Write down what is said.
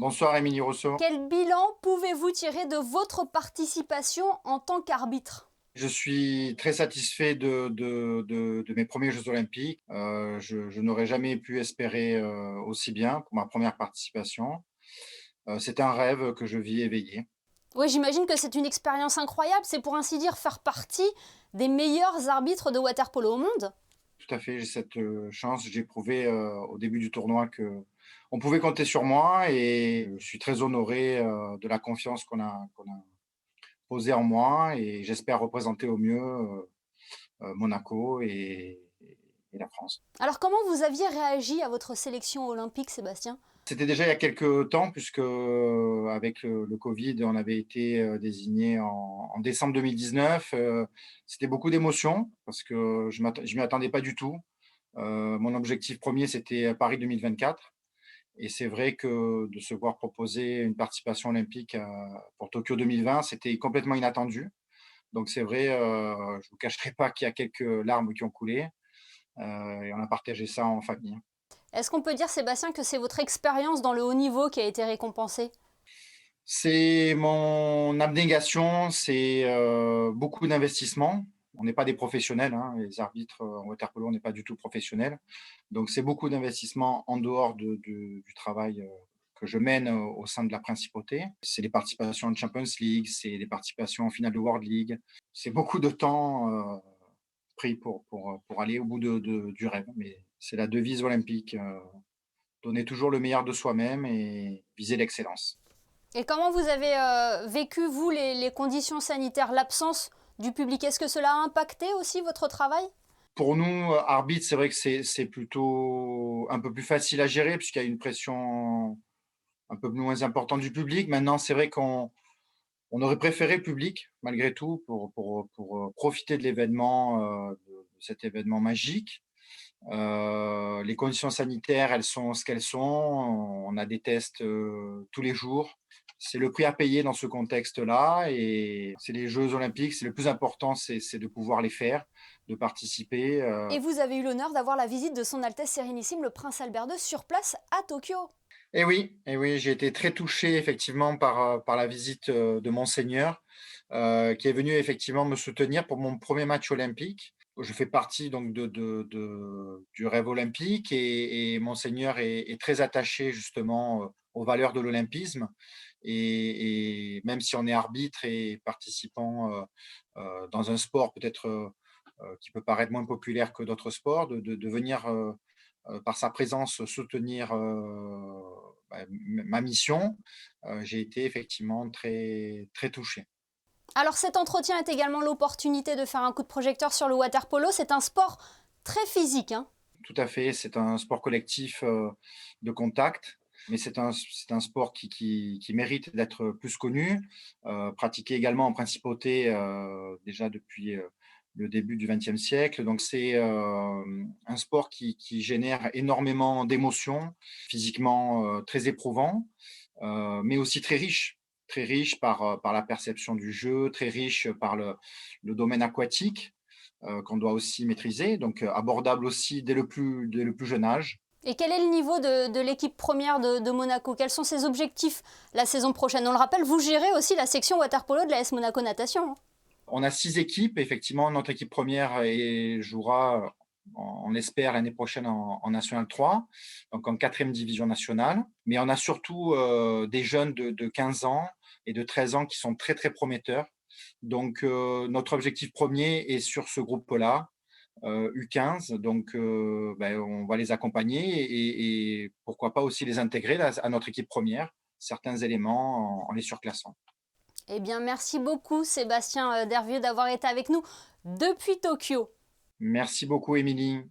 Bonsoir Émilie Rousseau. Quel bilan pouvez-vous tirer de votre participation en tant qu'arbitre? Je suis très satisfait de mes premiers Jeux olympiques. Je n'aurais jamais pu espérer, aussi bien pour ma première participation. C'est un rêve que je vis éveillé. Oui, j'imagine que c'est une expérience incroyable, c'est pour ainsi dire faire partie des meilleurs arbitres de water-polo au monde. Tout à fait, j'ai cette, chance. J'ai prouvé, au début du tournoi que on pouvait compter sur moi et je suis très honoré, de la confiance qu'on a posée en moi et j'espère représenter au mieux, Monaco et la France. Alors comment vous aviez réagi à votre sélection olympique, Sébastien? C'était déjà il y a quelques temps puisque, avec le covid, on avait été, désignés en décembre 2019, c'était beaucoup d'émotions parce que je m'y attendais pas du tout. Mon objectif premier c'était Paris 2024 et c'est vrai que de se voir proposer une participation olympique, pour Tokyo 2020, c'était complètement inattendu. Donc c'est vrai, je vous cacherai pas qu'il y a quelques larmes qui ont coulé, et on a partagé ça en famille. Est-ce qu'on peut dire, Sébastien, que c'est votre expérience dans le haut niveau qui a été récompensée? C'est mon abnégation, c'est, beaucoup d'investissement. On n'est pas des professionnels, hein, les arbitres, en water polo, on n'est pas du tout professionnels. Donc c'est beaucoup d'investissement en dehors du travail, que je mène, au sein de la principauté. C'est des participations en Champions League, c'est des participations en finale de World League. C'est beaucoup de temps, pris pour aller au bout du rêve. Mais c'est la devise olympique, donner toujours le meilleur de soi-même et viser l'excellence. Et comment vous avez vécu, vous, les conditions sanitaires, l'absence du public? Est-ce que cela a impacté aussi votre travail? Pour nous, arbitres, c'est vrai que c'est plutôt un peu plus facile à gérer puisqu'il y a une pression un peu moins importante du public. Maintenant, c'est vrai qu'on aurait préféré le public malgré tout pour profiter de l'événement, de cet événement magique. Les conditions sanitaires, elles sont ce qu'elles sont. On a des tests, tous les jours. C'est le prix à payer dans ce contexte-là et c'est les Jeux olympiques, c'est le plus important, c'est de pouvoir les faire, de participer, Et vous avez eu l'honneur d'avoir la visite de son Altesse Sérénissime, le Prince Albert II, sur place à Tokyo. Et oui, j'ai été très touché effectivement par la visite, de monseigneur, qui est venu effectivement me soutenir pour mon premier match olympique. Je fais partie donc du rêve olympique et monseigneur est très attaché justement, aux valeurs de l'olympisme et même si on est arbitre et participant, dans un sport peut-être, qui peut paraître moins populaire que d'autres sports, de venir, par sa présence soutenir, ma mission, j'ai été effectivement très très touché. Alors cet entretien est également l'opportunité de faire un coup de projecteur sur le water polo. C'est un sport très physique, hein. Tout à fait, c'est un sport collectif, de contact, mais c'est un sport qui mérite d'être plus connu, pratiqué également en principauté, déjà depuis, le début du XXe siècle. Donc c'est, un sport qui génère énormément d'émotions, physiquement, très éprouvant, mais aussi très riche. Très riche par la perception du jeu, très riche par le domaine aquatique, qu'on doit aussi maîtriser, donc abordable aussi dès le plus jeune âge. Et quel est le niveau de l'équipe première de Monaco? Quels sont ses objectifs la saison prochaine? On le rappelle, vous gérez aussi la section water polo de la S Monaco Natation, hein. On a 6 équipes, effectivement, notre équipe première jouera, on l'espère, l'année prochaine en National 3, donc en quatrième division nationale. Mais on a surtout des jeunes de 15 ans et de 13 ans qui sont très, très prometteurs. Donc notre objectif premier est sur ce groupe-là, U15. Donc on va les accompagner et pourquoi pas aussi les intégrer à notre équipe première, certains éléments en les surclassant. Eh bien, merci beaucoup, Sébastien Dervieux, d'avoir été avec nous depuis Tokyo. Merci beaucoup, Émilie.